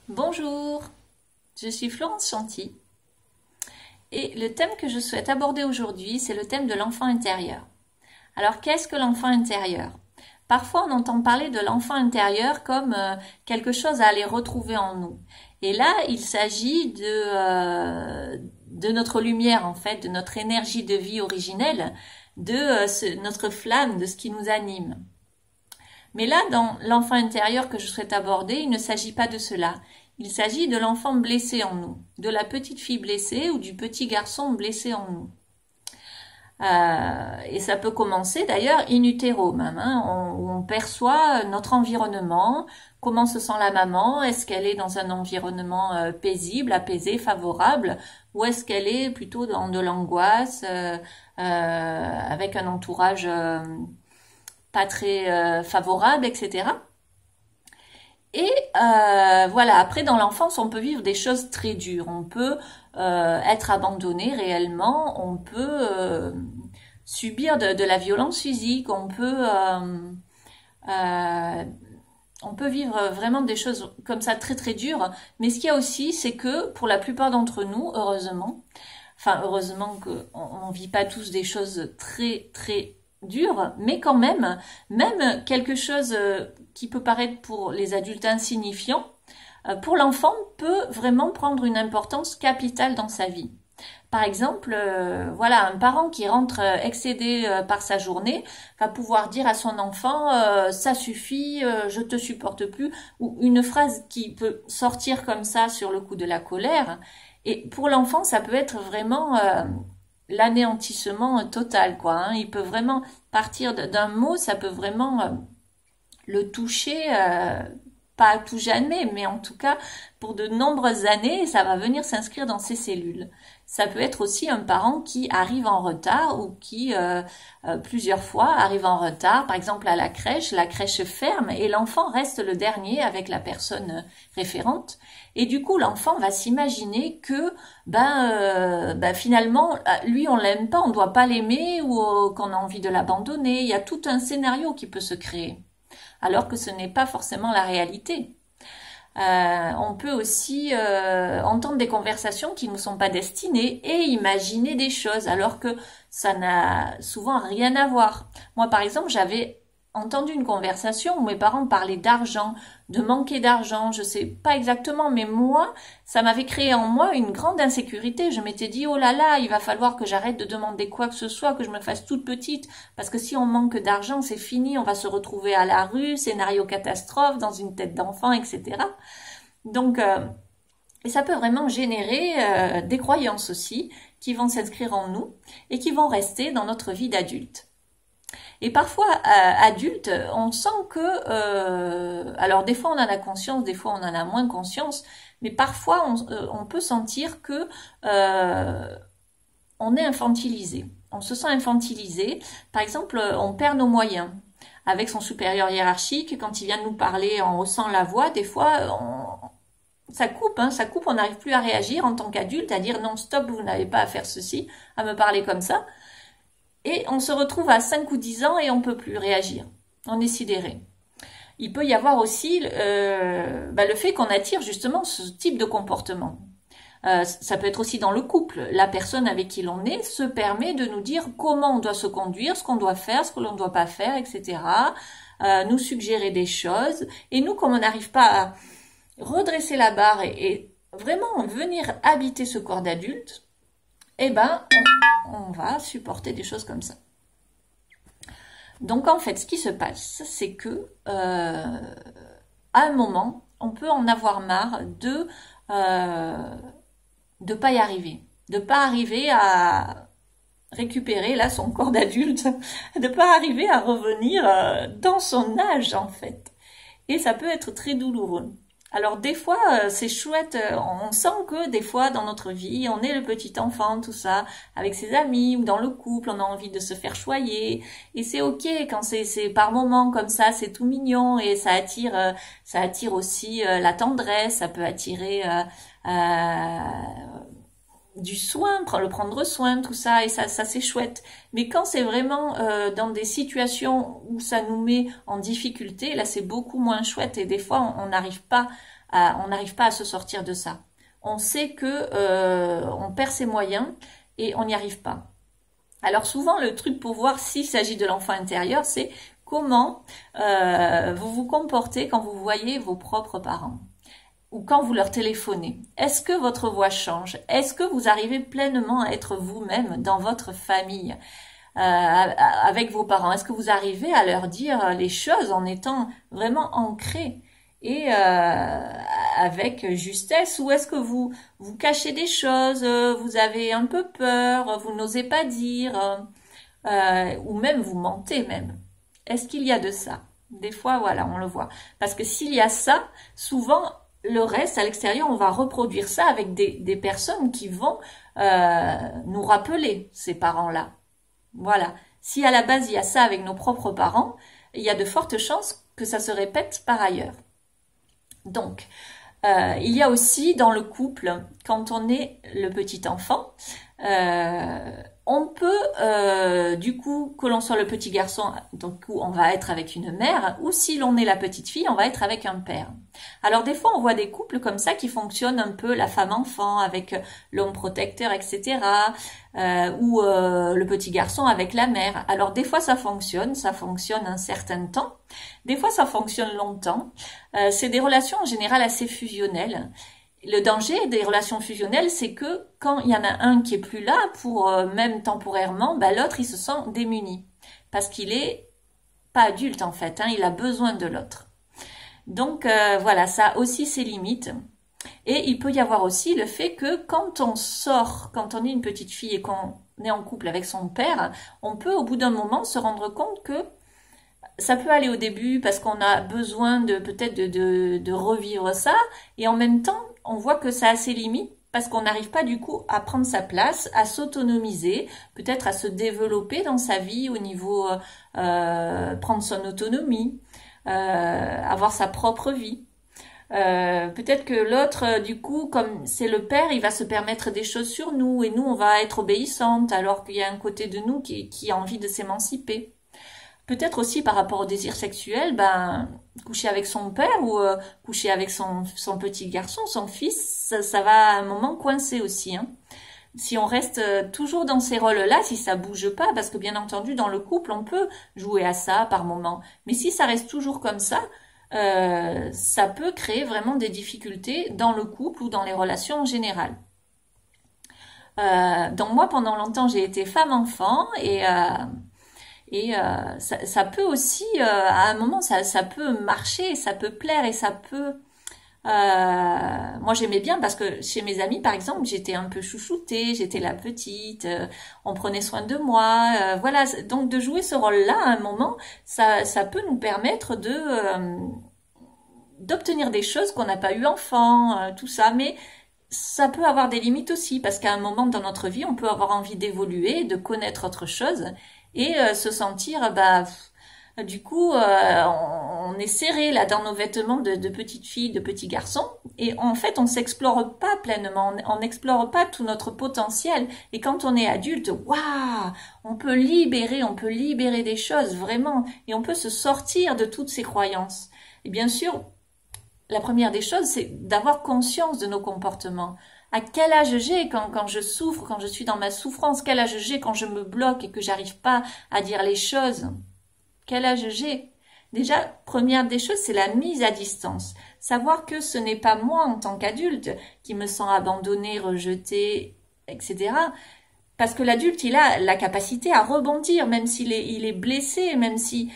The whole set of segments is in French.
Bonjour, je suis Florence Chanty et le thème que je souhaite aborder aujourd'hui, c'est le thème de l'enfant intérieur. Alors, qu'est-ce que l'enfant intérieur? Parfois, on entend parler de l'enfant intérieur comme quelque chose à aller retrouver en nous. Et là, il s'agit de notre lumière, en fait, de notre énergie de vie originelle, de notre flamme, de ce qui nous anime. Mais là, dans l'enfant intérieur que je souhaite aborder, il ne s'agit pas de cela. Il s'agit de l'enfant blessé en nous, de la petite fille blessée ou du petit garçon blessé en nous. Et ça peut commencer d'ailleurs in utero même, hein, où on perçoit notre environnement, comment se sent la maman, est-ce qu'elle est dans un environnement paisible, apaisé, favorable, ou est-ce qu'elle est plutôt dans de l'angoisse, avec un entourage pas très favorable, etc. Et voilà, après dans l'enfance, on peut vivre des choses très dures. On peut être abandonné réellement, on peut subir de la violence physique, on peut vivre vraiment des choses comme ça très très dures. Mais ce qu'il y a aussi, c'est que pour la plupart d'entre nous, heureusement qu'on ne vit pas tous des choses très très dures, mais quand même quelque chose qui peut paraître pour les adultes insignifiant, pour l'enfant peut vraiment prendre une importance capitale dans sa vie. Par exemple, voilà, un parent qui rentre excédé par sa journée va pouvoir dire à son enfant ça suffit, je te supporte plus, ou une phrase qui peut sortir comme ça sur le coup de la colère. Et pour l'enfant, ça peut être vraiment l'anéantissement total, quoi. Hein. Il peut vraiment partir d'un mot, ça peut vraiment le toucher, pas à tout jamais, mais en tout cas pour de nombreuses années, ça va venir s'inscrire dans ses cellules. Ça peut être aussi un parent qui arrive en retard ou qui plusieurs fois arrive en retard, par exemple à la crèche ferme et l'enfant reste le dernier avec la personne référente. Et du coup, l'enfant va s'imaginer que finalement, lui, on l'aime pas, on doit pas l'aimer ou qu'on a envie de l'abandonner. Il y a tout un scénario qui peut se créer, alors que ce n'est pas forcément la réalité. On peut aussi entendre des conversations qui ne nous sont pas destinées et imaginer des choses alors que ça n'a souvent rien à voir. Moi, par exemple, j'avais entendu une conversation où mes parents parlaient d'argent, de manquer d'argent, je sais pas exactement, mais moi, ça m'avait créé en moi une grande insécurité. Je m'étais dit, oh là là, il va falloir que j'arrête de demander quoi que ce soit, que je me fasse toute petite, parce que si on manque d'argent, c'est fini, on va se retrouver à la rue, scénario catastrophe, dans une tête d'enfant, etc. Donc, et ça peut vraiment générer des croyances aussi, qui vont s'inscrire en nous et qui vont rester dans notre vie d'adulte. Et parfois, adulte, on sent que, alors des fois on en a conscience, des fois on en a moins conscience, mais parfois on peut sentir que on est infantilisé. On se sent infantilisé. Par exemple, on perd nos moyens. Avec son supérieur hiérarchique, quand il vient nous parler, on ressent la voix, des fois, ça coupe, on n'arrive plus à réagir en tant qu'adulte, à dire non, stop, vous n'avez pas à faire ceci, à me parler comme ça. Et on se retrouve à 5 ou 10 ans et on peut plus réagir. On est sidéré. Il peut y avoir aussi le fait qu'on attire justement ce type de comportement. Ça peut être aussi dans le couple. La personne avec qui l'on est se permet de nous dire comment on doit se conduire, ce qu'on doit faire, ce que l'on ne doit pas faire, etc. Nous suggérer des choses. Et nous, comme on n'arrive pas à redresser la barre et vraiment venir habiter ce corps d'adulte, eh ben, on va supporter des choses comme ça. Donc en fait, ce qui se passe, c'est que à un moment, on peut en avoir marre de pas y arriver, de pas arriver à récupérer là son corps d'adulte, de pas arriver à revenir dans son âge en fait. Et ça peut être très douloureux. Alors des fois, c'est chouette, on sent que des fois dans notre vie, on est le petit enfant, tout ça, avec ses amis ou dans le couple, on a envie de se faire choyer. Et c'est ok quand c'est par moments comme ça, c'est tout mignon et ça attire aussi la tendresse, ça peut attirer du soin, le prendre soin, tout ça, et ça c'est chouette. Mais quand c'est vraiment dans des situations où ça nous met en difficulté, là c'est beaucoup moins chouette et des fois on n'arrive pas on n'arrive pas à se sortir de ça. On sait que on perd ses moyens et on n'y arrive pas. Alors souvent, le truc pour voir s'il s'agit de l'enfant intérieur, c'est comment vous vous comportez quand vous voyez vos propres parents ou quand vous leur téléphonez. Est-ce que votre voix change? Est-ce que vous arrivez pleinement à être vous-même dans votre famille avec vos parents? Est-ce que vous arrivez à leur dire les choses en étant vraiment ancré et avec justesse, ou est-ce que vous cachez des choses, vous avez un peu peur, vous n'osez pas dire, ou même vous mentez même? Est-ce qu'il y a de ça? Des fois, voilà, on le voit. Parce que s'il y a ça, souvent, le reste, à l'extérieur, on va reproduire ça avec des personnes qui vont nous rappeler ces parents-là. Voilà. Si à la base, il y a ça avec nos propres parents, il y a de fortes chances que ça se répète par ailleurs. Donc, il y a aussi dans le couple, quand on est le petit enfant, on peut, du coup, que l'on soit le petit garçon, donc on va être avec une mère, ou si l'on est la petite fille, on va être avec un père. Alors des fois, on voit des couples comme ça qui fonctionnent un peu la femme-enfant avec l'homme protecteur, etc., ou le petit garçon avec la mère. Alors des fois, ça fonctionne un certain temps. Des fois, ça fonctionne longtemps. C'est des relations en général assez fusionnelles. Le danger des relations fusionnelles, c'est que quand il y en a un qui est plus là, pour même temporairement, l'autre il se sent démuni parce qu'il est pas adulte en fait, il a besoin de l'autre. Donc voilà, ça a aussi ses limites. Et il peut y avoir aussi le fait que quand on sort, quand on est une petite fille et qu'on est en couple avec son père, on peut au bout d'un moment se rendre compte que ça peut aller au début parce qu'on a besoin de peut-être de revivre ça, et en même temps on voit que ça a ses limites parce qu'on n'arrive pas du coup à prendre sa place, à s'autonomiser, peut-être à se développer dans sa vie au niveau prendre son autonomie, avoir sa propre vie. Peut-être que l'autre, du coup, comme c'est le père, il va se permettre des choses sur nous et nous on va être obéissante alors qu'il y a un côté de nous qui a envie de s'émanciper. Peut-être aussi par rapport au désir sexuel, coucher avec son père ou coucher avec son petit garçon, son fils, ça va à un moment coincer aussi. Si on reste toujours dans ces rôles-là, si ça bouge pas, parce que bien entendu dans le couple on peut jouer à ça par moment, mais si ça reste toujours comme ça peut créer vraiment des difficultés dans le couple ou dans les relations en général. Donc moi pendant longtemps j'ai été femme-enfant et ça peut aussi, à un moment, ça peut marcher, ça peut plaire et ça peut... moi, j'aimais bien parce que chez mes amis, par exemple, j'étais un peu chouchoutée, j'étais la petite, on prenait soin de moi. Voilà, donc de jouer ce rôle-là, à un moment, ça peut nous permettre d'obtenir des choses qu'on n'a pas eu enfant, tout ça. Mais ça peut avoir des limites aussi parce qu'à un moment dans notre vie, on peut avoir envie d'évoluer, de connaître autre chose, et se sentir, du coup, on est serré là dans nos vêtements de petite fille, de petit garçon, et en fait, on s'explore pas pleinement, on n'explore pas tout notre potentiel. Et quand on est adulte, waouh, on peut libérer des choses vraiment, et on peut se sortir de toutes ces croyances. Et bien sûr, la première des choses, c'est d'avoir conscience de nos comportements. À quel âge j'ai quand je souffre, quand je suis dans ma souffrance? Quel âge j'ai quand je me bloque et que j'arrive pas à dire les choses? Quel âge j'ai? Déjà, première des choses, c'est la mise à distance. Savoir que ce n'est pas moi en tant qu'adulte qui me sens abandonnée, rejetée, etc. Parce que l'adulte, il a la capacité à rebondir, même s'il est blessé, même si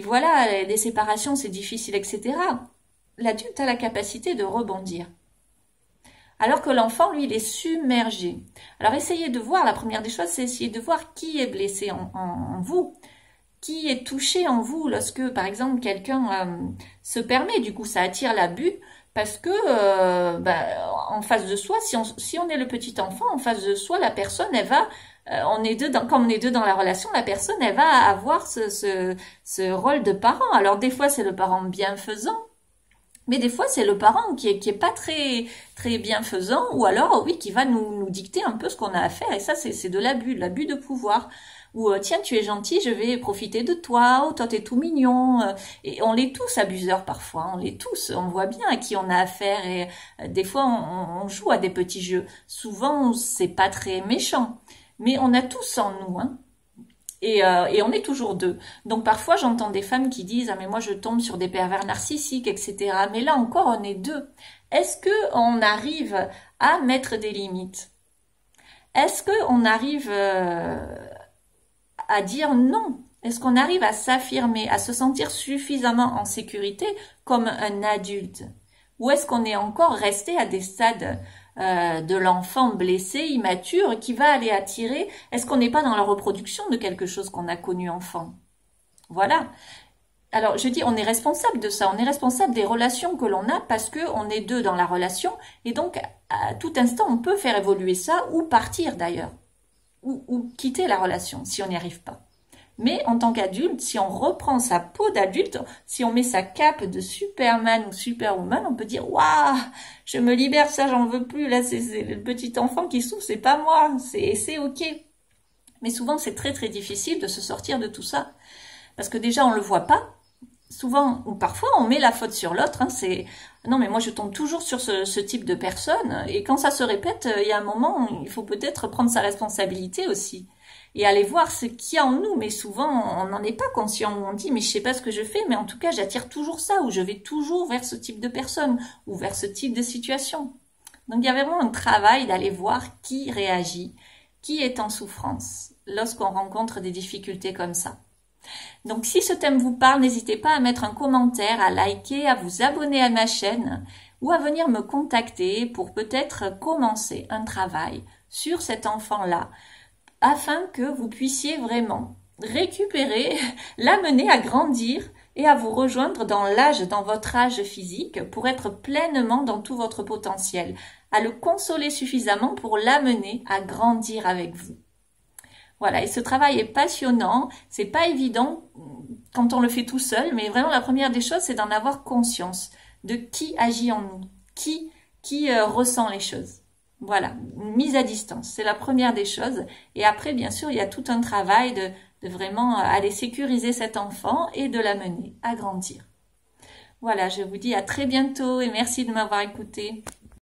voilà, les séparations, c'est difficile, etc. L'adulte a la capacité de rebondir. Alors que l'enfant, lui, il est submergé. Alors, essayez de voir, la première des choses, c'est essayer de voir qui est blessé en vous, qui est touché en vous lorsque, par exemple, quelqu'un se permet, du coup, ça attire l'abus, parce que en face de soi, si on est le petit enfant, en face de soi, la personne, elle va, comme on est deux dans la relation, la personne, elle va avoir ce rôle de parent. Alors, des fois, c'est le parent bienfaisant, mais des fois, c'est le parent qui est pas très très bienfaisant, ou alors, oui, qui va nous dicter un peu ce qu'on a à faire. Et ça, c'est de l'abus de pouvoir. ou tiens, tu es gentil, je vais profiter de toi, oh, toi t'es tout mignon. Et on l'est tous abuseurs parfois, on l'est tous, on voit bien à qui on a affaire et des fois on joue à des petits jeux. Souvent c'est pas très méchant, mais on a tous en nous, hein. Et on est toujours deux. Donc parfois j'entends des femmes qui disent ah mais moi je tombe sur des pervers narcissiques, etc. Mais là encore on est deux. Est-ce que on arrive à mettre des limites? Est-ce que on arrive à dire non? Est-ce qu'on arrive à s'affirmer, à se sentir suffisamment en sécurité comme un adulte? Ou est-ce qu'on est encore resté à des stades de l'enfant blessé, immature, qui va aller attirer? Est-ce qu'on n'est pas dans la reproduction de quelque chose qu'on a connu enfant? Voilà. Alors, je dis, on est responsable de ça, on est responsable des relations que l'on a parce que on est deux dans la relation et donc, à tout instant, on peut faire évoluer ça ou partir d'ailleurs, ou quitter la relation si on n'y arrive pas. Mais en tant qu'adulte, si on reprend sa peau d'adulte, si on met sa cape de Superman ou Superwoman, on peut dire « Waouh, je me libère, ça j'en veux plus, là c'est le petit enfant qui souffre, c'est pas moi, c'est ok. » Mais souvent c'est très très difficile de se sortir de tout ça. Parce que déjà on le voit pas, souvent ou parfois on met la faute sur l'autre, hein, c'est non mais moi je tombe toujours sur ce type de personne, et quand ça se répète, il y a un moment où il faut peut-être prendre sa responsabilité aussi. Et aller voir ce qu'il y a en nous, mais souvent on n'en est pas conscient, on dit mais je sais pas ce que je fais, mais en tout cas j'attire toujours ça, ou je vais toujours vers ce type de personne, ou vers ce type de situation. Donc il y a vraiment un travail d'aller voir qui réagit, qui est en souffrance, lorsqu'on rencontre des difficultés comme ça. Donc si ce thème vous parle, n'hésitez pas à mettre un commentaire, à liker, à vous abonner à ma chaîne, ou à venir me contacter pour peut-être commencer un travail sur cet enfant-là, afin que vous puissiez vraiment récupérer, l'amener à grandir et à vous rejoindre dans votre âge physique pour être pleinement dans tout votre potentiel, à le consoler suffisamment pour l'amener à grandir avec vous. Voilà, et ce travail est passionnant, c'est pas évident quand on le fait tout seul, mais vraiment la première des choses, c'est d'en avoir conscience de qui agit en nous, qui ressent les choses. Voilà, mise à distance, c'est la première des choses. Et après, bien sûr, il y a tout un travail de vraiment aller sécuriser cet enfant et de l'amener à grandir. Voilà, je vous dis à très bientôt et merci de m'avoir écouté.